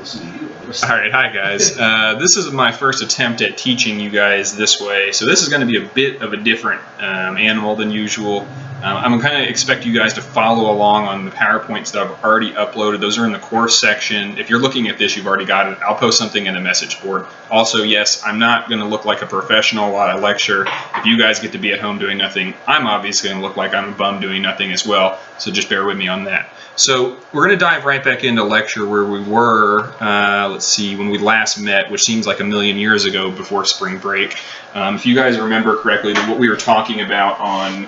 listen to you. Alright, hi guys. This is my first attempt at teaching you guys this way, so this is going to be a bit of a different animal than usual. I'm going to expect you guys to follow along on the PowerPoints that I've already uploaded. Those are in the course section. If you're looking at this, you've already got it. I'll post something in the message board. Also, yes, I'm not going to look like a professional while I lecture. If you guys get to be at home doing nothing, I'm obviously going to look like I'm a bum doing nothing as well, so just bear with me on that. So we're going to dive right back into lecture where we were, let's see, when we last met, which seems like a million years ago before spring break. If you guys remember correctly, what we were talking about on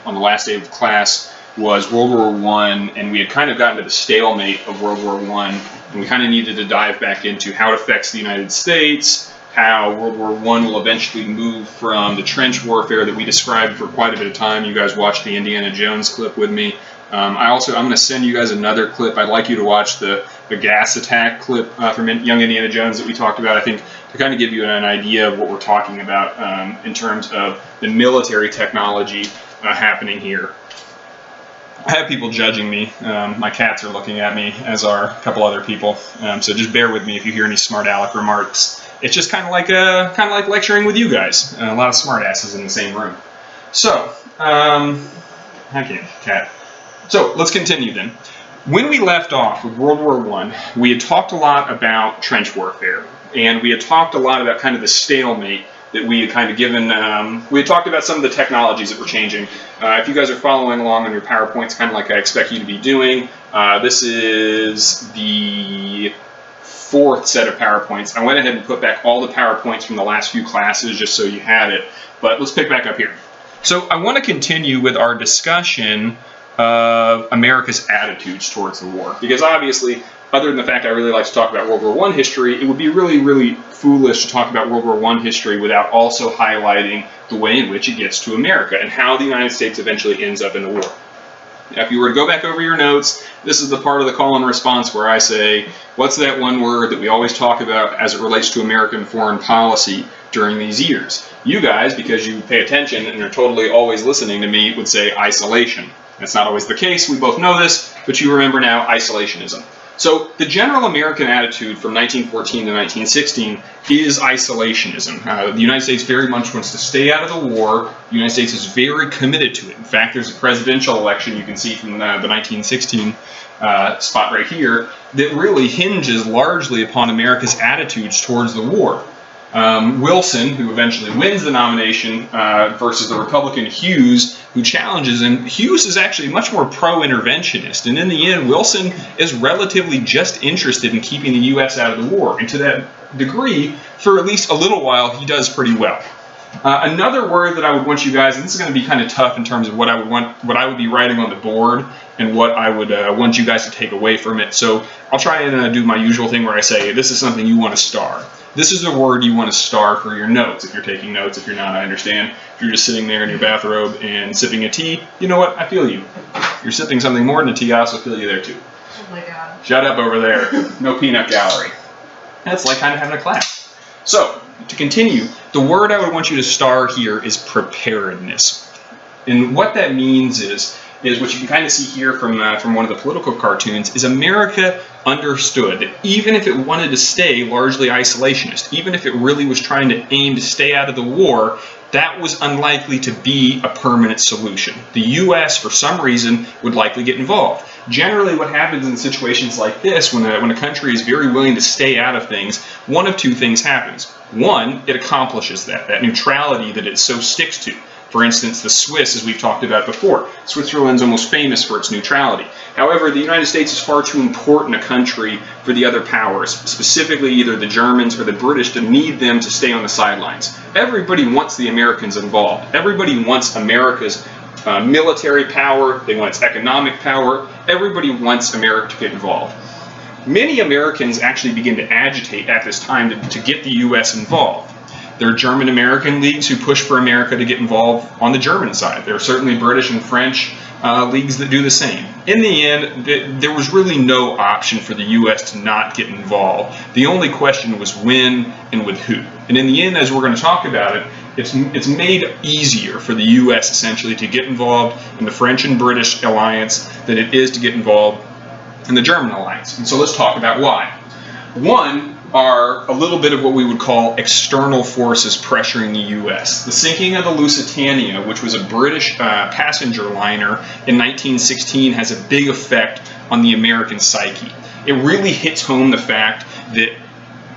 the last day of class was World War I, and we had kind of gotten to the stalemate of World War I, and we kind of needed to dive back into how it affects the United States, how World War I will eventually move from the trench warfare that we described for quite a bit of time. You guys watched the Indiana Jones clip with me. I'm going to send you guys another clip. I'd like you to watch the gas attack clip from Young Indiana Jones that we talked about, I think, to kind of give you an idea of what we're talking about in terms of the military technology happening here. I have people judging me. My cats are looking at me, as are a couple other people. So just bear with me if you hear any smart aleck remarks. It's just kind of like lecturing with you guys. A lot of smart asses in the same room. So, cat. So let's continue then. When we left off with World War I, we had talked a lot about trench warfare, and we had talked a lot about kind of the stalemate that we had kind of given. We had talked about some of the technologies that were changing. If you guys are following along on your PowerPoints, kind of like I expect you to be doing, this is the fourth set of PowerPoints. I went ahead and put back all the PowerPoints from the last few classes just so you had it, but let's pick back up here. So I want to continue with our discussion of America's attitudes towards the war. Because obviously, other than the fact I really like to talk about World War I history, it would be really, really foolish to talk about World War I history without also highlighting the way in which it gets to America and how the United States eventually ends up in the war. Now, if you were to go back over your notes, this is the part of the call and response where I say, what's that one word that we always talk about as it relates to American foreign policy during these years? You guys, because you pay attention and are totally always listening to me, would say isolation. That's not always the case, we both know this, but you remember now isolationism. So the general American attitude from 1914 to 1916 is isolationism. The United States very much wants to stay out of the war. The United States is very committed to it. In fact, there's a presidential election you can see from the 1916 spot right here that really hinges largely upon America's attitudes towards the war. Wilson, who eventually wins the nomination, versus the Republican Hughes, who challenges him. Hughes is actually much more pro-interventionist, and in the end, Wilson is relatively just interested in keeping the U.S. out of the war, and to that degree, for at least a little while, he does pretty well. Another word that I would want you guys, and this is going to be kind of tough in terms of what I would be writing on the board and what I would want you guys to take away from it. So I'll try and do my usual thing where I say, this is something you want to star. This is a word you want to star for your notes. If you're taking notes, if you're not, I understand. If you're just sitting there in your bathrobe and sipping a tea, you know what? I feel you. If you're sipping something more than a tea, I also feel you there too. Oh my God. Shut up over there. No peanut gallery. That's like kind of having a class. So, to continue, the word I would want you to star here is preparedness. And what that means is what you can kind of see here from one of the political cartoons, is America understood that even if it wanted to stay largely isolationist, even if it really was trying to aim to stay out of the war, that was unlikely to be a permanent solution. The U.S., for some reason, would likely get involved. Generally, what happens in situations like this, when a country is very willing to stay out of things, one of two things happens. One, it accomplishes that neutrality that it so sticks to. For instance, the Swiss, as we've talked about before. Switzerland's almost famous for its neutrality. However, the United States is far too important a country for the other powers, specifically either the Germans or the British, to need them to stay on the sidelines. Everybody wants the Americans involved. Everybody wants America's military power. They want its economic power. Everybody wants America to get involved. Many Americans actually begin to agitate at this time to get the U.S. involved. There are German-American leagues who push for America to get involved on the German side. There are certainly British and French leagues that do the same. In the end, there was really no option for the U.S. to not get involved. The only question was when and with who. And in the end, as we're going to talk about it, it's made easier for the U.S. essentially to get involved in the French and British alliance than it is to get involved in the German alliance. And so let's talk about why. One are a little bit of what we would call external forces pressuring the U.S. The sinking of the Lusitania, which was a British passenger liner in 1916, has a big effect on the American psyche. It really hits home the fact that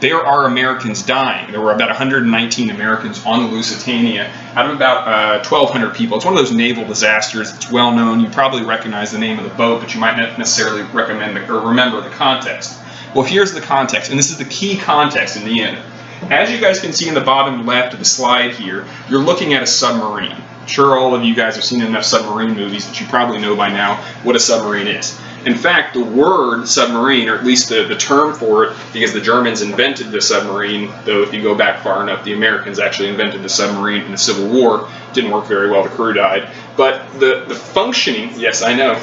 there are Americans dying. There were about 119 Americans on the Lusitania out of about 1,200 people. It's one of those naval disasters. It's well known. You probably recognize the name of the boat, but you might not necessarily remember the context. Well, here's the context, and this is the key context in the end. As you guys can see in the bottom left of the slide here, you're looking at a submarine. I'm sure all of you guys have seen enough submarine movies that you probably know by now what a submarine is. In fact, the word submarine, or at least the term for it, because the Germans invented the submarine, though if you go back far enough, the Americans actually invented the submarine in the Civil War. Didn't work very well, the crew died. But the functioning, yes, I know,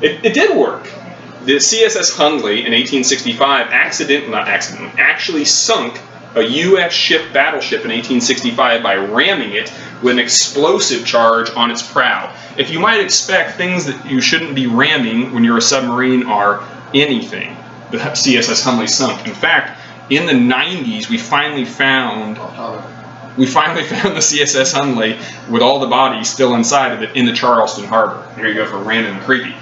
it did work. The CSS Hundley in 1865 actually sunk a U.S. battleship in 1865 by ramming it with an explosive charge on its prow. If you might expect, things that you shouldn't be ramming when you're a submarine are anything. The CSS Hundley sunk. In fact, in the 90s, we finally found the CSS Hundley with all the bodies still inside of it in the Charleston Harbor. There you go for random and creepy.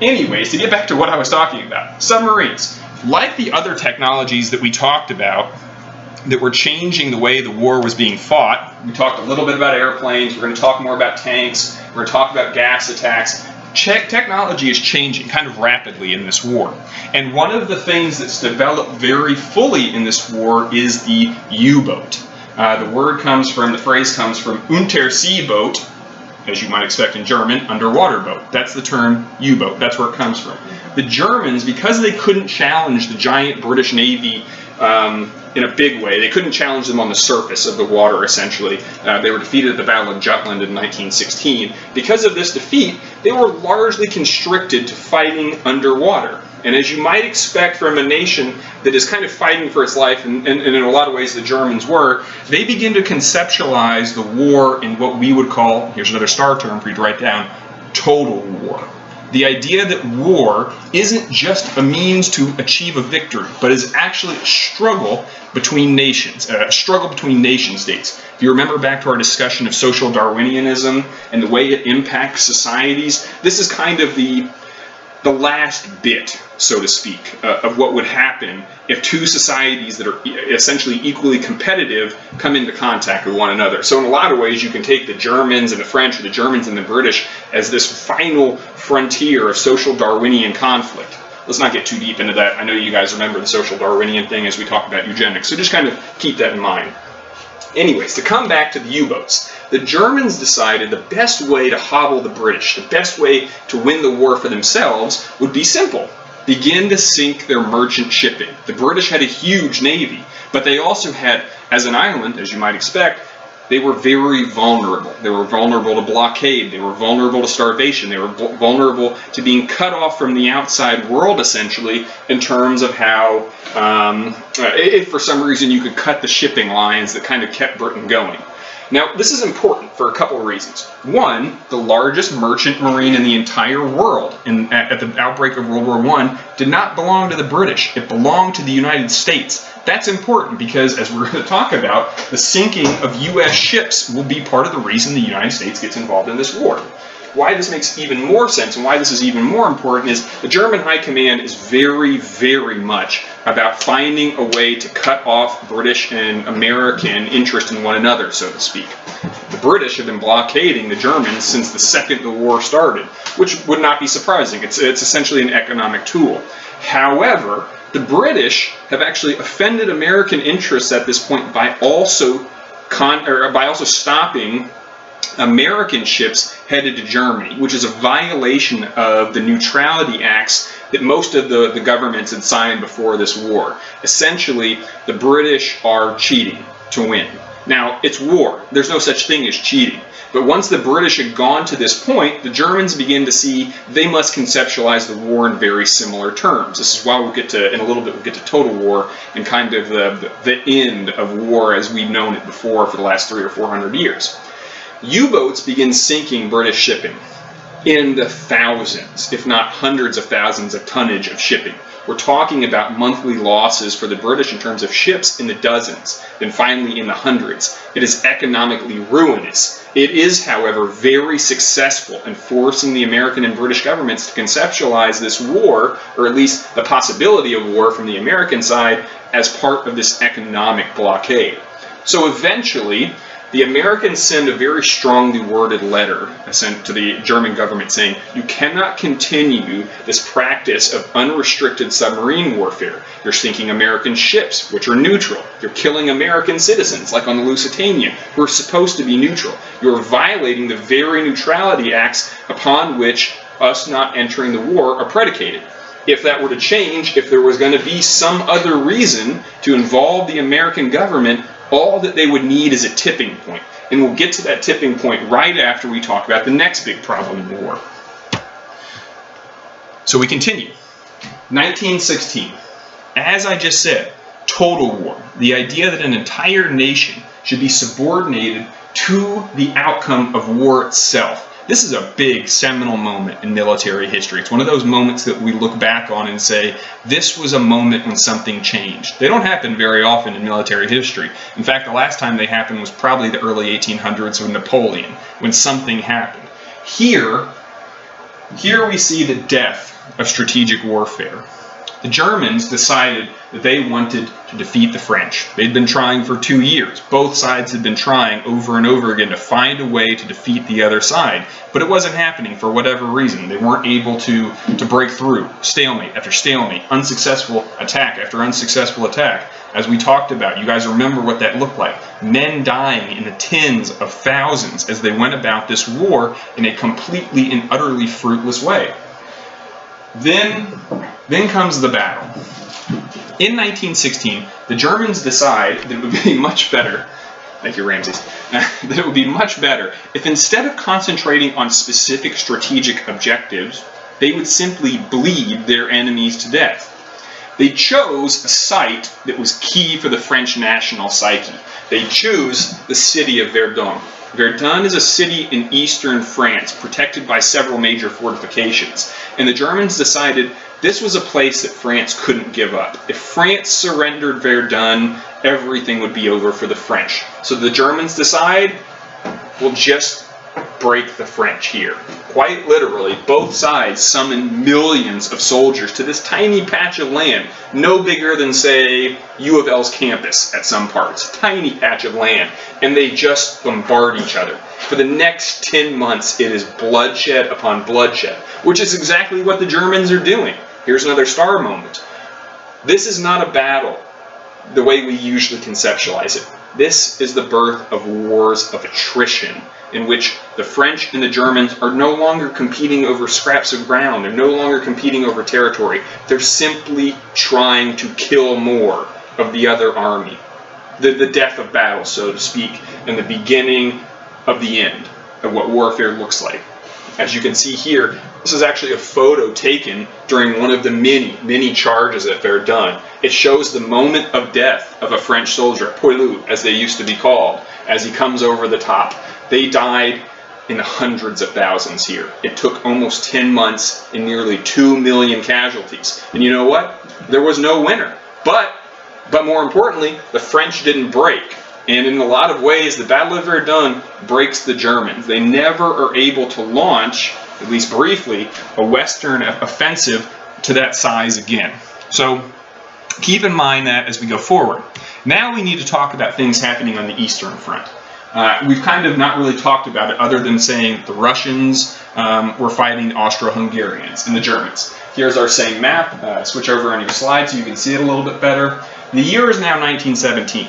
Anyways, to get back to what I was talking about, submarines, like the other technologies that we talked about that were changing the way the war was being fought. We talked a little bit about airplanes. We're going to talk more about tanks. We're going to talk about gas attacks. Technology is changing kind of rapidly in this war. And one of the things that's developed very fully in this war is the U-boat. The phrase comes from Unterseeboot, as you might expect in German, underwater boat. That's the term U-boat. That's where it comes from. The Germans, because they couldn't challenge the giant British Navy in a big way, they couldn't challenge them on the surface of the water, essentially. They were defeated at the Battle of Jutland in 1916. Because of this defeat, they were largely constricted to fighting underwater. And as you might expect from a nation that is kind of fighting for its life, and in a lot of ways the Germans were, they begin to conceptualize the war in what we would call, here's another star term for you to write down, total war. The idea that war isn't just a means to achieve a victory, but is actually a struggle between nations, a struggle between nation states. If you remember back to our discussion of social Darwinianism and the way it impacts societies, this is kind of the last bit, so to speak, of what would happen if two societies that are essentially equally competitive come into contact with one another. So in a lot of ways, you can take the Germans and the French, or the Germans and the British, as this final frontier of social Darwinian conflict. Let's not get too deep into that. I know you guys remember the social Darwinian thing as we talk about eugenics, so just kind of keep that in mind. Anyways, to come back to the U-boats, the Germans decided the best way to hobble the British, the best way to win the war for themselves would be simple. Begin to sink their merchant shipping. The British had a huge navy, but they also had, as an island, as you might expect, they were very vulnerable. They were vulnerable to blockade. They were vulnerable to starvation. They were vulnerable to being cut off from the outside world, essentially, in terms of how, if for some reason you could cut the shipping lines that kind of kept Britain going. Now, this is important for a couple of reasons. One, the largest merchant marine in the entire world at the outbreak of World War I did not belong to the British. It belonged to the United States. That's important because, as we're going to talk about, the sinking of U.S. ships will be part of the reason the United States gets involved in this war. Why this makes even more sense and why this is even more important is the German High Command is very, very much about finding a way to cut off British and American interest in one another, so to speak. The British have been blockading the Germans since the second the war started, which would not be surprising. It's essentially an economic tool. However, the British have actually offended American interests at this point by also stopping American ships headed to Germany, which is a violation of the neutrality acts that most of the governments had signed before this war. Essentially, the British are cheating to win. Now, it's war. There's no such thing as cheating. But once the British had gone to this point, the Germans begin to see they must conceptualize the war in very similar terms. This is why in a little bit, we'll get to total war and kind of the end of war as we've known it before for the last 300 or 400 years. U-boats begin sinking British shipping in the thousands, if not hundreds of thousands of tonnage of shipping. we're talking about monthly losses for the British in terms of ships in the dozens, then finally in the hundreds. It is economically ruinous. It is, however, very successful in forcing the American and British governments to conceptualize this war, or at least the possibility of war from the American side, as part of this economic blockade. So eventually, the Americans send a very strongly worded letter sent to the German government saying, you cannot continue this practice of unrestricted submarine warfare. You're sinking American ships, which are neutral. You're killing American citizens, like on the Lusitania, who are supposed to be neutral. You're violating the very neutrality acts upon which us not entering the war are predicated. If that were to change, if there was going to be some other reason to involve the American government, all that they would need is a tipping point. And we'll get to that tipping point right after we talk about the next big problem in the war. So we continue. 1916. As I just said, total war. The idea that an entire nation should be subordinated to the outcome of war itself. This is a big seminal moment in military history. It's one of those moments that we look back on and say, this was a moment when something changed. They don't happen very often in military history. In fact, the last time they happened was probably the early 1800s with Napoleon, when something happened. Here we see the death of strategic warfare. The Germans decided that they wanted to defeat the French. They'd been trying for 2 years. Both sides had been trying over and over again to find a way to defeat the other side, but it wasn't happening for whatever reason. They weren't able to break through. Stalemate after stalemate, unsuccessful attack after unsuccessful attack. As we talked about, you guys remember what that looked like. Men dying in the tens of thousands as they went about this war in a completely and utterly fruitless way. Then comes the battle. In 1916, the Germans decide that it would be much better, thank you Ramses, that it would be much better if instead of concentrating on specific strategic objectives, they would simply bleed their enemies to death. They chose a site that was key for the French national psyche. They choose the city of Verdun. Verdun is a city in eastern France, protected by several major fortifications. And the Germans decided this was a place that France couldn't give up. If France surrendered Verdun, everything would be over for the French. So the Germans decide, we'll just break the French here. Quite literally, both sides summon millions of soldiers to this tiny patch of land, no bigger than, say, U of L's campus at some parts. Tiny patch of land. And they just bombard each other. For the next 10 months, it is bloodshed upon bloodshed, which is exactly what the Germans are doing. Here's another star moment. This is not a battle the way we usually conceptualize it. This is the birth of wars of attrition, in which the French and the Germans are no longer competing over scraps of ground. They're no longer competing over territory. They're simply trying to kill more of the other army. The death of battle, so to speak, and the beginning of the end of what warfare looks like. As you can see here, this is actually a photo taken during one of the many charges at Verdun. It shows the moment of death of a French soldier, poilu, as they used to be called, as he comes over the top. They died in the hundreds of thousands here. It took almost 10 months and nearly 2 million casualties. And you know what? There was no winner. But more importantly, the French didn't break. And in a lot of ways, the Battle of Verdun breaks the Germans. They never are able to launch, at least briefly, a Western offensive to that size again. So keep in mind that as we go forward. Now we need to talk about things happening on the Eastern Front. We've kind of not really talked about it other than saying the Russians were fighting the Austro-Hungarians and the Germans. Here's our same map. Switch over on your slide so you can see it a little bit better. The year is now 1917.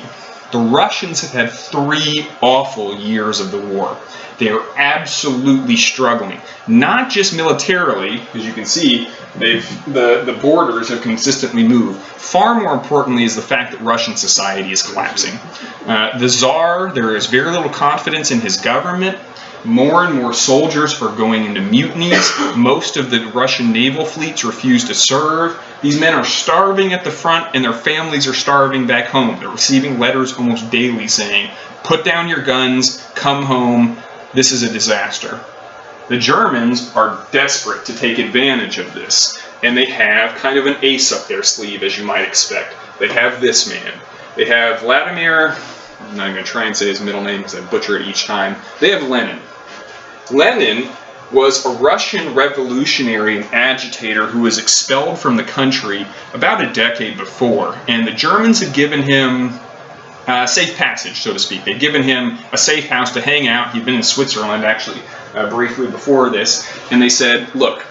The Russians have had 3 awful years of the war. They are absolutely struggling, not just militarily, as you can see, the borders have consistently moved. Far more importantly is the fact that Russian society is collapsing. The Tsar, there is very little confidence in his government. More and more soldiers are going into mutinies. Most of the Russian naval fleets refuse to serve. These men are starving at the front and their families are starving back home. They're receiving letters almost daily saying, put down your guns, come home, this is a disaster. The Germans are desperate to take advantage of this. And they have kind of an ace up their sleeve, as you might expect. They have this man. They have Vladimir, I'm not going to try and say his middle name because I butcher it each time. They have Lenin. Lenin was a Russian revolutionary and agitator who was expelled from the country about a decade before. And the Germans had given him safe passage, so to speak. They'd given him a safe house to hang out. He'd been in Switzerland, actually, briefly before this. And they said, look,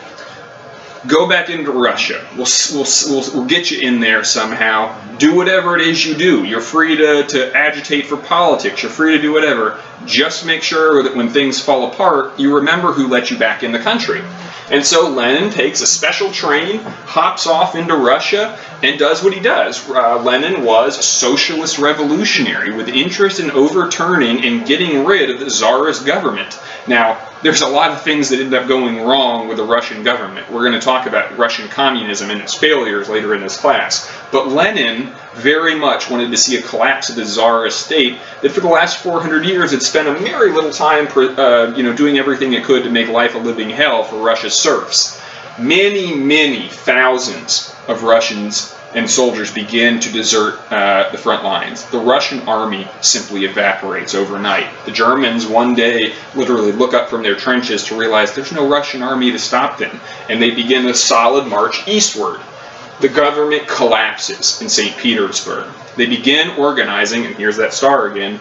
go back into Russia. We'll get you in there somehow. Do whatever it is you do. You're free to agitate for politics. You're free to do whatever. Just make sure that when things fall apart, you remember who let you back in the country. And so Lenin takes a special train, hops off into Russia, and does what he does. Lenin was a socialist revolutionary with interest in overturning and getting rid of the Tsarist government. Now, there's a lot of things that end up going wrong with the Russian government. We're going to talk about Russian communism and its failures later in this class. But Lenin very much wanted to see a collapse of the Tsarist state that for the last 400 years had spent a very little time doing everything it could to make life a living hell for Russia's serfs. Many, many thousands of Russians and soldiers begin to desert the front lines. The Russian army simply evaporates overnight. The Germans one day literally look up from their trenches to realize there's no Russian army to stop them, and they begin a solid march eastward. The government collapses in St. Petersburg. They begin organizing, and here's that star again,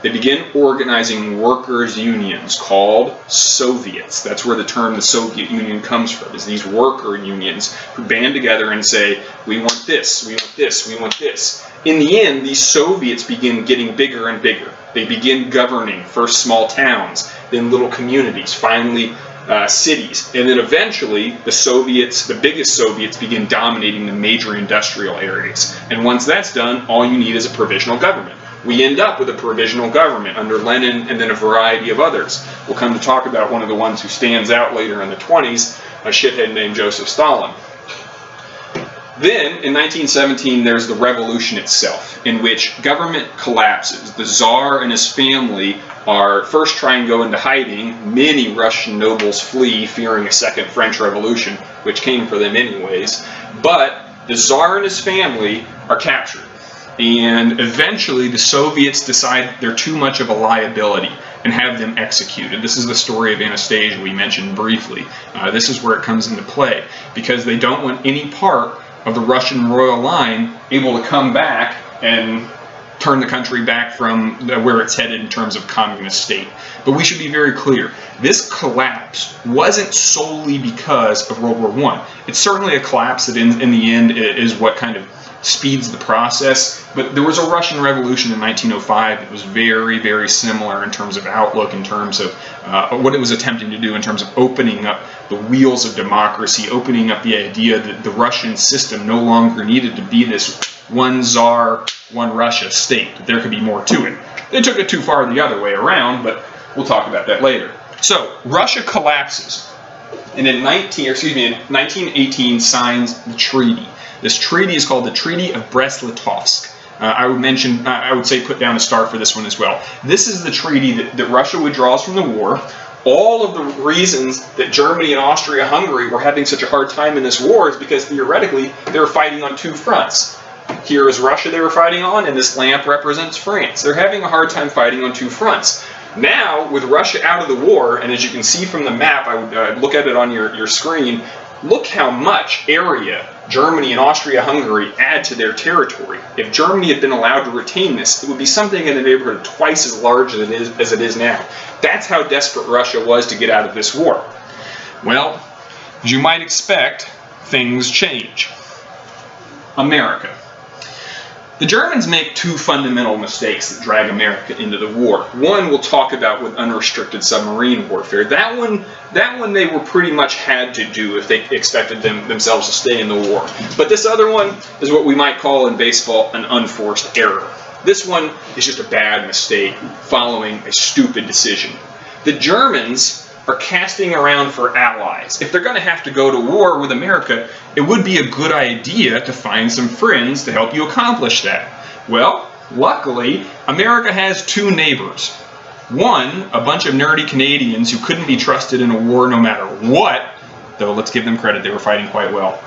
they begin organizing workers' unions called Soviets. That's where the term the Soviet Union comes from, is these worker unions who band together and say, we want this, we want this, we want this. In the end, these Soviets begin getting bigger and bigger. They begin governing first small towns, then little communities, finally cities. And then eventually, the biggest Soviets begin dominating the major industrial areas. And once that's done, all you need is a provisional government. We end up with a provisional government under Lenin and then a variety of others. We'll come to talk about one of the ones who stands out later in the 20s, a shithead named Joseph Stalin. Then, in 1917, there's the revolution itself, in which government collapses. The Tsar and his family are first trying to go into hiding. Many Russian nobles flee, fearing a second French Revolution, which came for them anyways. But the Tsar and his family are captured. And eventually the Soviets decide they're too much of a liability and have them executed. This is the story of Anastasia we mentioned briefly. This is where it comes into play, because they don't want any part of the Russian royal line able to come back and turn the country back from where it's headed in terms of communist state. But we should be very clear. This collapse wasn't solely because of World War I. It's certainly a collapse that in the end is what kind of speeds the process, but there was a Russian Revolution in 1905 that was very, very similar in terms of outlook, in terms of what it was attempting to do in terms of opening up the wheels of democracy, opening up the idea that the Russian system no longer needed to be this one Tsar, one Russia state, that there could be more to it. They took it too far the other way around, but we'll talk about that later. So, Russia collapses, and in 1918 signs the treaty. This treaty is called the Treaty of Brest-Litovsk. I would say put down a star for this one as well. This is the treaty that Russia withdraws from the war. All of the reasons that Germany and Austria-Hungary were having such a hard time in this war is because theoretically they were fighting on two fronts. Here is Russia they were fighting on, and this lamp represents France. They're having a hard time fighting on two fronts. Now, with Russia out of the war, and as you can see from the map, I would look at it on your screen, look how much area Germany and Austria-Hungary add to their territory. If Germany had been allowed to retain this, it would be something in the neighborhood of twice as large as it is now. That's how desperate Russia was to get out of this war. Well, as you might expect, things change. America. The Germans make two fundamental mistakes that drag America into the war. One we'll talk about with unrestricted submarine warfare. That one they were pretty much had to do if they expected themselves to stay in the war. But this other one is what we might call in baseball an unforced error. This one is just a bad mistake following a stupid decision. The Germans are casting around for allies. If they're going to have to go to war with America, it would be a good idea to find some friends to help you accomplish that. Well, luckily, America has two neighbors. One, a bunch of nerdy Canadians who couldn't be trusted in a war no matter what. though let's give them credit, they were fighting quite well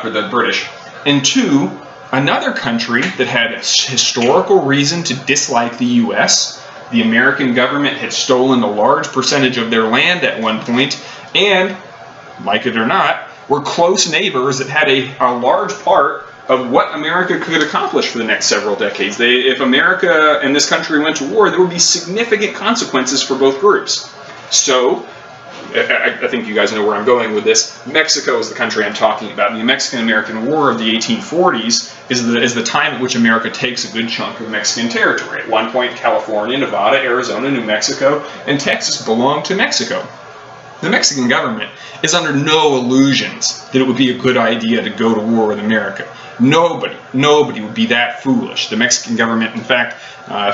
for the British. And two, another country that had a historical reason to dislike the U.S. The American government had stolen a large percentage of their land at one point, and, like it or not, were close neighbors that had a large part of what America could accomplish for the next several decades. If America and this country went to war, there would be significant consequences for both groups. So, I think you guys know where I'm going with this. Mexico is the country I'm talking about. And the Mexican-American War of the 1840s is the time at which America takes a good chunk of Mexican territory. At one point, California, Nevada, Arizona, New Mexico, and Texas belonged to Mexico. The Mexican government is under no illusions that it would be a good idea to go to war with America. Nobody would be that foolish. The Mexican government, in fact,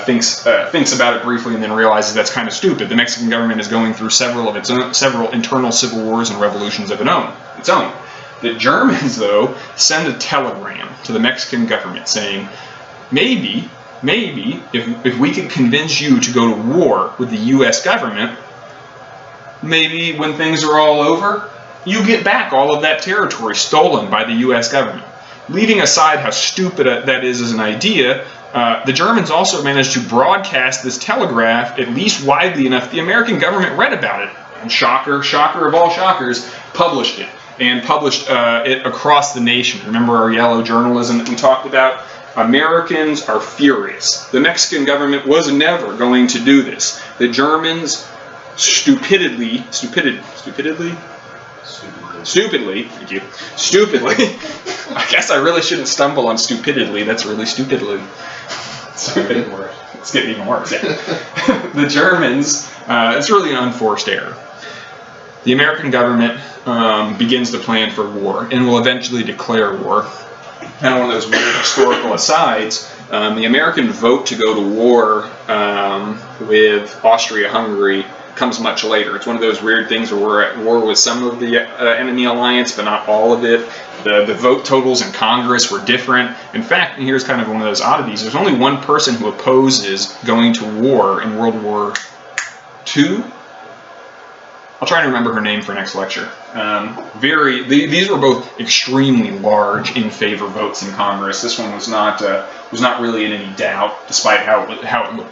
thinks about it briefly and then realizes that's kind of stupid. The Mexican government is going through several internal civil wars and revolutions of its own. The Germans, though, send a telegram to the Mexican government saying, maybe, if we could convince you to go to war with the U.S. government, maybe when things are all over, you get back all of that territory stolen by the U.S. government. Leaving aside how stupid that is as an idea, the Germans also managed to broadcast this telegraph at least widely enough the American government read about it. And shocker of all shockers, published it. And published it across the nation. Remember our yellow journalism that we talked about? Americans are furious. The Mexican government was never going to do this. The Germans stupidly, thank you, stupidly, I guess I really shouldn't stumble on stupidly, that's really stupidly. It's getting even worse. Yeah. The Germans, it's really an unforced error. The American government begins to plan for war and will eventually declare war. Kind of one of those weird historical asides, the American vote to go to war with Austria-Hungary comes much later. It's one of those weird things where we're at war with some of the enemy alliance, but not all of it. The vote totals in Congress were different. In fact, and here's kind of one of those oddities, there's only one person who opposes going to war in World War II. I'll try to remember her name for next lecture. These were both extremely large in favor votes in Congress. This one was not really in any doubt, despite how it looked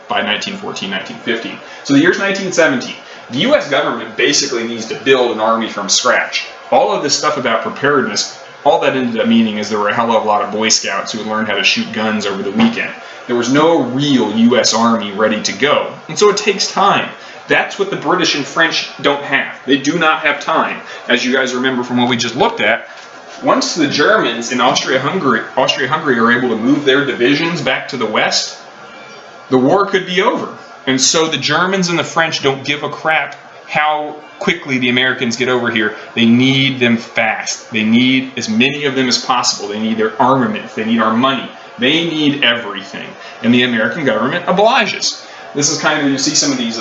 by 1914, 1915. So the year's 1917. The U.S. government basically needs to build an army from scratch. All of this stuff about preparedness, all that ended up meaning is there were a hell of a lot of Boy Scouts who had learned how to shoot guns over the weekend. There was no real U.S. army ready to go, and so it takes time. That's what the British and French don't have. They do not have time. As you guys remember from what we just looked at, once the Germans in Austria-Hungary are able to move their divisions back to the west, the war could be over. And so the Germans and the French don't give a crap how quickly the Americans get over here. They need them fast. They need as many of them as possible. They need their armaments. They need our money. They need everything. And the American government obliges. This is kind of, you see some of these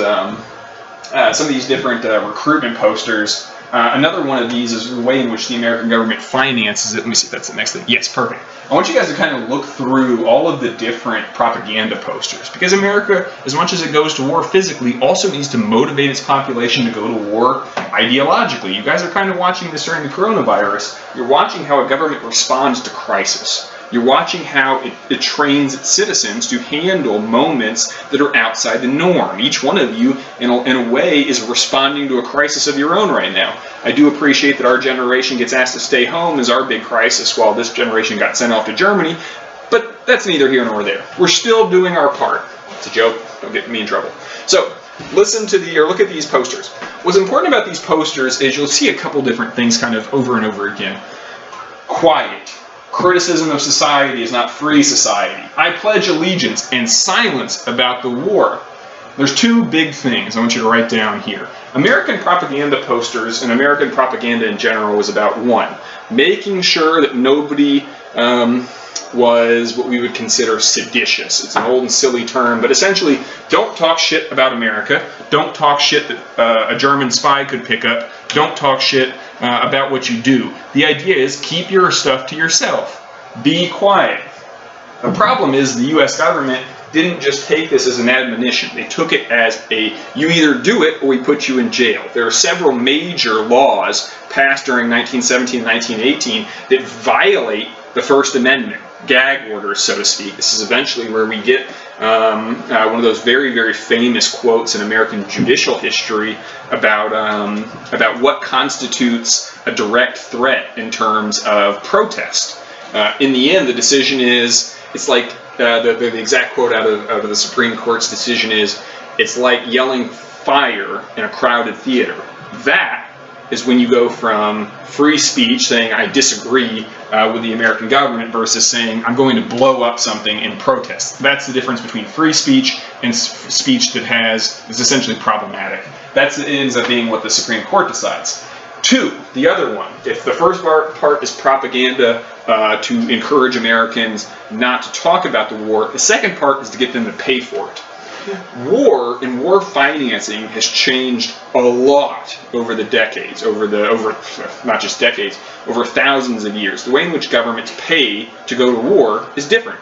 different recruitment posters. Another one of these is the way in which the American government finances it. Let me see if that's the next thing. Yes, perfect. I want you guys to kind of look through all of the different propaganda posters, because America, as much as it goes to war physically, also needs to motivate its population to go to war ideologically. You guys are kind of watching this during the coronavirus. You're watching how a government responds to crisis. You're watching how it trains its citizens to handle moments that are outside the norm. Each one of you, in a way, is responding to a crisis of your own right now. I do appreciate that our generation gets asked to stay home as our big crisis, while this generation got sent off to Germany, but that's neither here nor there. We're still doing our part. It's a joke. Don't get me in trouble. So, look at these posters. What's important about these posters is you'll see a couple different things kind of over and over again. Quiet. Criticism of society is not free society. I pledge allegiance, and silence about the war. There's two big things I want you to write down here. American propaganda posters and American propaganda in general was about one, making sure that nobody was what we would consider seditious. It's an old and silly term, but essentially, don't talk shit about America. Don't talk shit that a German spy could pick up. Don't talk shit about what you do. The idea is keep your stuff to yourself. Be quiet. The problem is the U.S. government didn't just take this as an admonition. They took it as you either do it or we put you in jail. There are several major laws passed during 1917 and 1918 that violate the First Amendment, gag orders, so to speak. This is eventually where we get one of those very, very famous quotes in American judicial history about what constitutes a direct threat in terms of protest. In the end, the decision is, it's like the exact quote out of the Supreme Court's decision is, it's like yelling fire in a crowded theater. That is when you go from free speech, saying I disagree with the American government, versus saying I'm going to blow up something in protest. That's the difference between free speech and speech that is essentially problematic. That ends up being what the Supreme Court decides. 2, the other one, if the first part is propaganda to encourage Americans not to talk about the war, the second part is to get them to pay for it. War and war financing has changed a lot over the decades, over not just decades, over thousands of years. The way in which governments pay to go to war is different.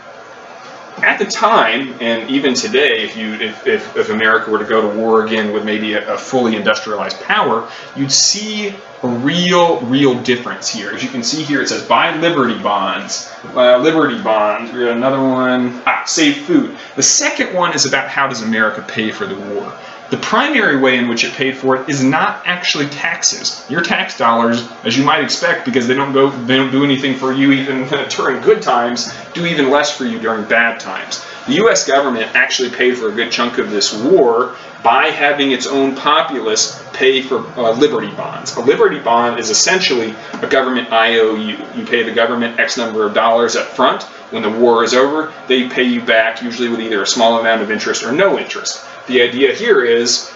At the time, and even today, if America were to go to war again with maybe a fully industrialized power, you'd see a real difference here. As you can see here, it says buy Liberty bonds. Liberty bonds. We got another one. Save food. The second one is about how does America pay for the war. The primary way in which it paid for it is not actually taxes. Your tax dollars, as you might expect, because they don't do anything for you even during good times, do even less for you during bad times. The U.S. government actually paid for a good chunk of this war by having its own populace pay for Liberty bonds. A Liberty bond is essentially a government IOU. You pay the government X number of dollars up front. When the war is over, they pay you back, usually with either a small amount of interest or no interest. The idea here is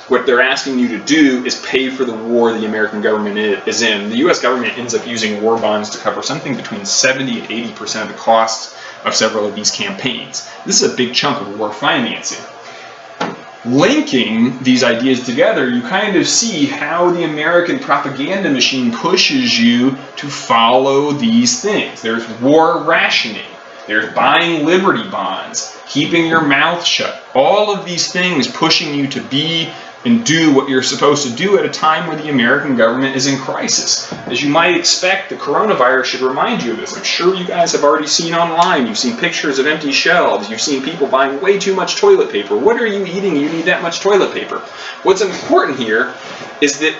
what they're asking you to do is pay for the war the American government is in. The U.S. government ends up using war bonds to cover something between 70 and 80% of the costs of several of these campaigns. This is a big chunk of war financing. Linking these ideas together, you kind of see how the American propaganda machine pushes you to follow these things. There's war rationing. There's buying Liberty bonds, keeping your mouth shut. All of these things pushing you to be and do what you're supposed to do at a time where the American government is in crisis. As you might expect, the coronavirus should remind you of this. I'm sure you guys have already seen online. You've seen pictures of empty shelves. You've seen people buying way too much toilet paper. What are you eating? You need that much toilet paper. What's important here is that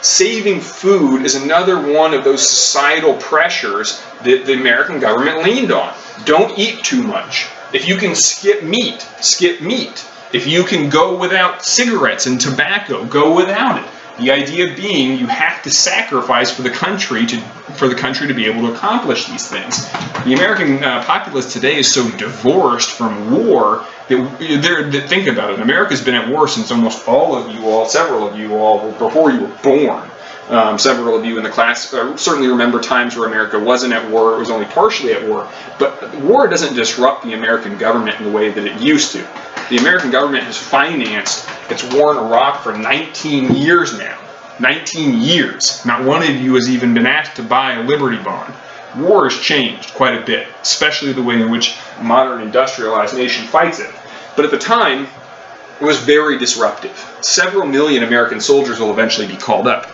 saving food is another one of those societal pressures that the American government leaned on. Don't eat too much. If you can skip meat, skip meat. If you can go without cigarettes and tobacco, go without it. The idea being you have to sacrifice for the country to be able to accomplish these things. The American populace today is so divorced from war that think about it. America's been at war since almost several of you all, before you were born. Several of you in the class certainly remember times where America wasn't at war, it was only partially at war. But war doesn't disrupt the American government in the way that it used to. The American government has financed its war in Iraq for 19 years now. 19 years. Not one of you has even been asked to buy a Liberty bond. War has changed quite a bit, especially the way in which a modern industrialized nation fights it. But at the time, it was very disruptive. Several million American soldiers will eventually be called up.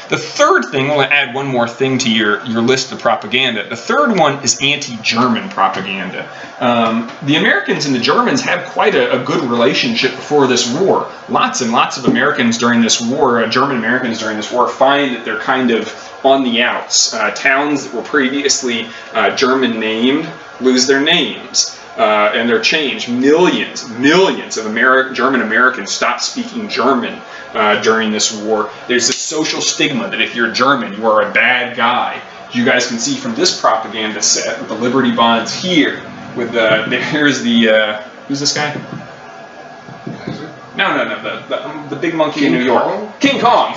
The third thing, I want to add one more thing to your list of propaganda. The third one is anti-German propaganda. The Americans and the Germans had quite a good relationship before this war. Lots and lots of Americans during this war, German Americans during this war, find that they're kind of on the outs. Towns that were previously German named lose their names. And they're changed. Millions of German Americans stopped speaking German during this war. There's this social stigma that if you're German, you are a bad guy. You guys can see from this propaganda set with the Liberty bonds here. With here's the who's this guy? No, the big monkey in New York. King Kong,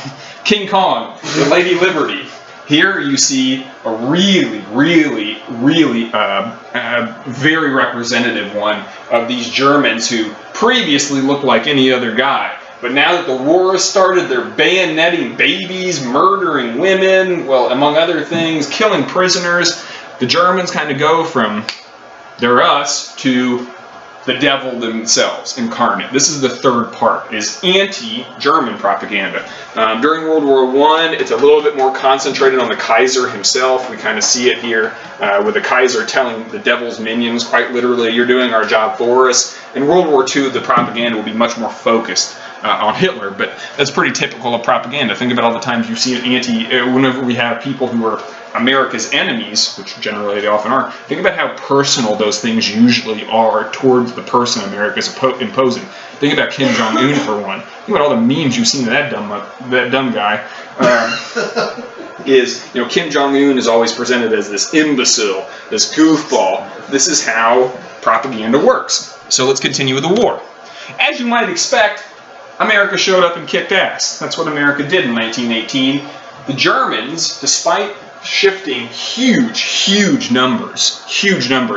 the Lady Liberty. Here you see a really very representative one of these Germans who previously looked like any other guy. But now that the war has started, they're bayoneting babies, murdering women, well, among other things, killing prisoners. The Germans kind of go from, they're us, to the devil themselves incarnate. This is the third part, is anti-German propaganda. During World War I, it's a little bit more concentrated on the Kaiser himself. We kind of see it here with the Kaiser telling the devil's minions, quite literally, you're doing our job for us. In World War II, the propaganda will be much more focused on Hitler, but that's pretty typical of propaganda. Think about all the times you've seen whenever we have people who are America's enemies, which generally they often are, think about how personal those things usually are towards the person America is imposing. Think about Kim Jong-un for one. Think about all the memes you've seen of that dumb guy. Kim Jong-un is always presented as this imbecile, this goofball. This is how propaganda works. So let's continue with the war. As you might expect, America showed up and kicked ass. That's what America did in 1918. The Germans, despite shifting huge numbers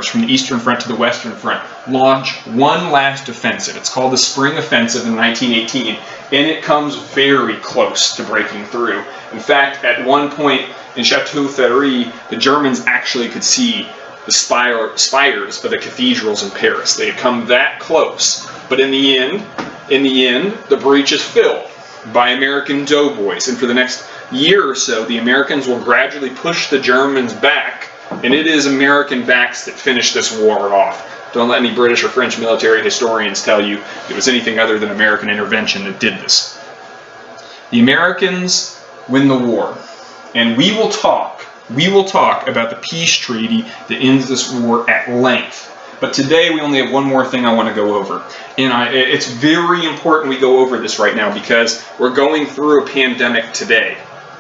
from the Eastern Front to the Western Front, launch one last offensive. It's called the Spring Offensive in 1918, and it comes very close to breaking through. In fact, at one point in Chateau Thierry, the Germans actually could see the spires of the cathedrals in Paris. They had come that close, but in the end, the breach is filled by American doughboys, and for the next year or so, the Americans will gradually push the Germans back, and it is American backs that finish this war off. Don't let any British or French military historians tell you it was anything other than American intervention that did this. The Americans win the war, and we will talk about the peace treaty that ends this war at length. But today we only have one more thing I want to go over. And it's very important we go over this right now because we're going through a pandemic today.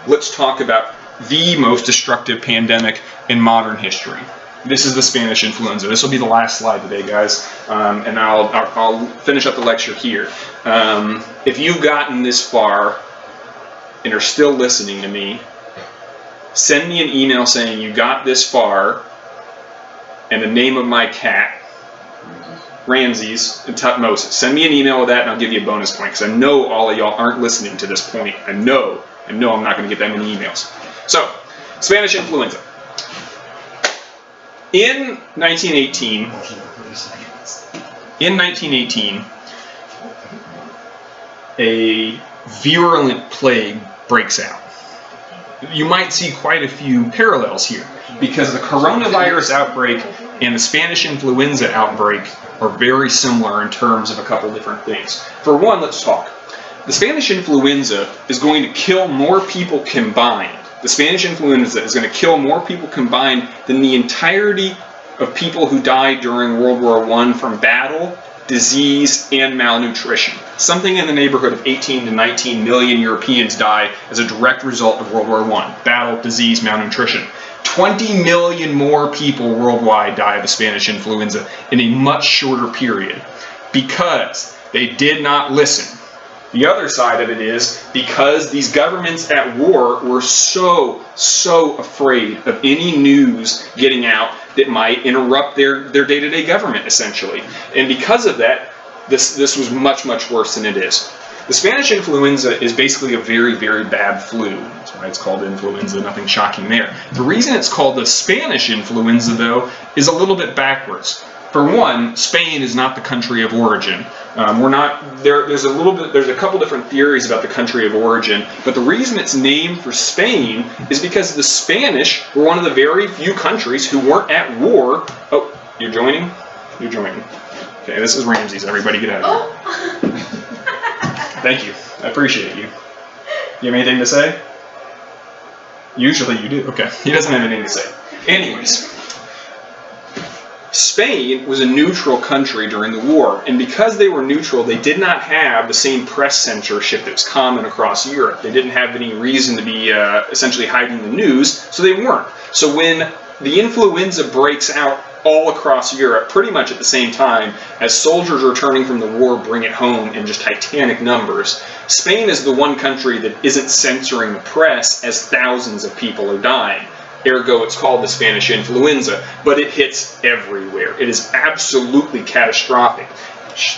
Let's talk about the most destructive pandemic in modern history. This is the Spanish influenza. This will be the last slide today, guys. And I'll finish up the lecture here. If you've gotten this far and are still listening to me, send me an email saying you got this far and the name of my cat, Ramses and Tutmosis. Send me an email with that and I'll give you a bonus point because I know all of y'all aren't listening to this point. I know I'm not going to get that many emails. So, Spanish influenza. In 1918, a virulent plague breaks out. You might see quite a few parallels here because the coronavirus outbreak and the Spanish influenza outbreak are very similar in terms of a couple different things. For one, let's talk. The Spanish influenza is going to kill more people combined. The Spanish influenza is going to kill more people combined than the entirety of people who died during World War I from battle, disease, and malnutrition. Something in the neighborhood of 18 to 19 million Europeans die as a direct result of World War I. Battle, disease, malnutrition. 20 million more people worldwide die of the Spanish influenza in a much shorter period because they did not listen. The other side of it is because these governments at war were so afraid of any news getting out that might interrupt their day-to-day government, essentially. And because of that, this was much worse than it is. The Spanish influenza is basically a very bad flu. That's why it's called influenza, nothing shocking there. The reason it's called the Spanish influenza, though, is a little bit backwards. For one, Spain is not the country of origin. There's a couple different theories about the country of origin, but the reason it's named for Spain is because the Spanish were one of the very few countries who weren't at war. Oh, you're joining? You're joining. Okay, this is Ramses. Everybody get out of here. Thank you. I appreciate you. You have anything to say? Usually you do. Okay. He doesn't have anything to say. Anyways. Spain was a neutral country during the war, and because they were neutral, they did not have the same press censorship that's common across Europe. They didn't have any reason to be essentially hiding the news, so they weren't. So when the influenza breaks out all across Europe, pretty much at the same time as soldiers returning from the war bring it home in just titanic numbers, Spain is the one country that isn't censoring the press as thousands of people are dying. Ergo, it's called the Spanish influenza, but it hits everywhere. It is absolutely catastrophic.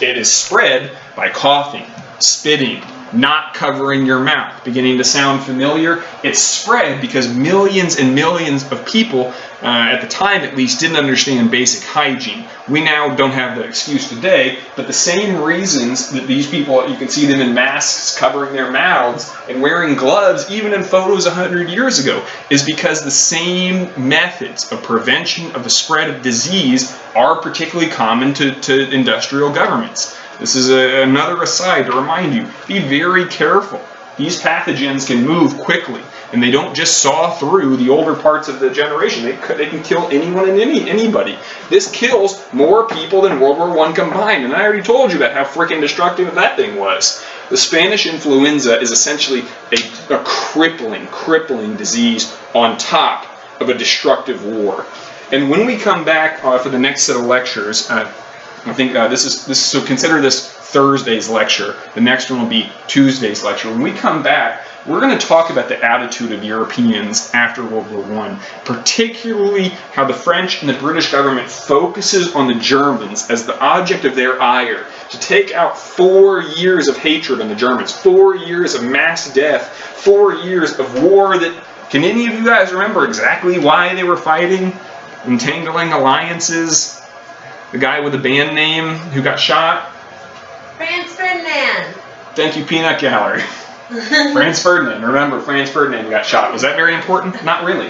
It is spread by coughing, spitting, not covering your mouth. Beginning to sound familiar? It's spread because millions and millions of people, at the time at least, didn't understand basic hygiene. We now don't have that excuse today, but the same reasons that these people, you can see them in masks covering their mouths and wearing gloves, even in photos 100 years ago, is because the same methods of prevention of the spread of disease are particularly common to industrial governments. This is another aside to remind you, be very careful. These pathogens can move quickly, and they don't just saw through the older parts of the generation. They can kill anyone and anybody. This kills more people than World War I combined, and I already told you about how freaking destructive that thing was. The Spanish influenza is essentially a crippling disease on top of a destructive war. And when we come back for the next set of lectures, I think so consider this Thursday's lecture. The next one will be Tuesday's lecture. When we come back, we're going to talk about the attitude of Europeans after World War I, particularly how the French and the British government focuses on the Germans as the object of their ire, to take out 4 years of hatred on the Germans, 4 years of mass death, 4 years of war that, can any of you guys remember exactly why they were fighting? Entangling alliances? The guy with the band name who got shot? Franz Ferdinand. Thank you, Peanut Gallery. Franz Ferdinand. Remember, Franz Ferdinand got shot. Was that very important? Not really.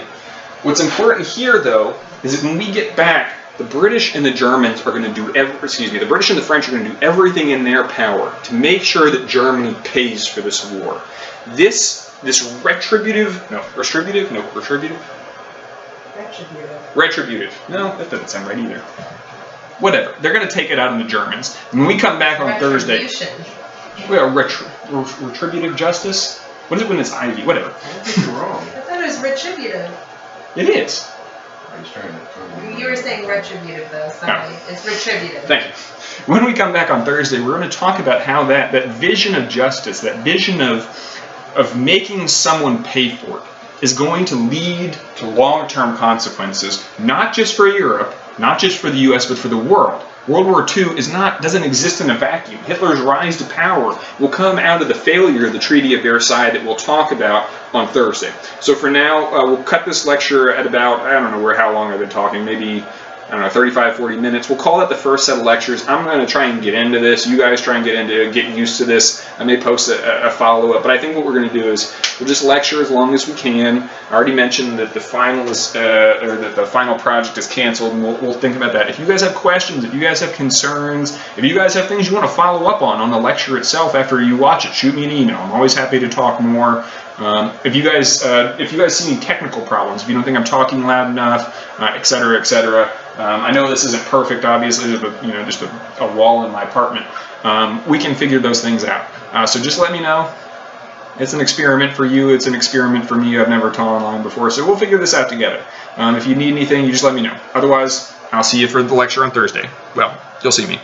What's important here, though, is that when we get back, the British and the Germans are going to do the British and the French are going to do everything in their power to make sure that Germany pays for this war. This retributive. No, that doesn't sound right either. Whatever. They're going to take it out on the Germans. And when we come back on Thursday... Well, retributive justice? What is it when it's Ivy? Whatever. I think you're wrong. I thought it was retributive. It is. You were saying retributive, though. Sorry. Oh. It's retributive. Thank you. When we come back on Thursday, we're going to talk about how that vision of justice, that vision of making someone pay for it, is going to lead to long-term consequences, not just for Europe, not just for the U.S., but for the world. World War II doesn't exist in a vacuum. Hitler's rise to power will come out of the failure of the Treaty of Versailles that we'll talk about on Thursday. So for now, we'll cut this lecture at about, I don't know how long I've been talking, maybe, 35, 40 minutes. We'll call it the first set of lectures. I'm going to try and get into this. You guys try and get used to this. I may post a follow-up, but I think what we're going to do is we'll just lecture as long as we can. I already mentioned that the final the final project is canceled, and we'll think about that. If you guys have questions, if you guys have concerns, if you guys have things you want to follow up on the lecture itself after you watch it, shoot me an email. I'm always happy to talk more. If you guys see any technical problems, if you don't think I'm talking loud enough, etc., etc. I know this isn't perfect, obviously, there's just a wall in my apartment. We can figure those things out. So just let me know. It's an experiment for you. It's an experiment for me. I've never taught online before, so we'll figure this out together. If you need anything, you just let me know. Otherwise, I'll see you for the lecture on Thursday. Well, you'll see me.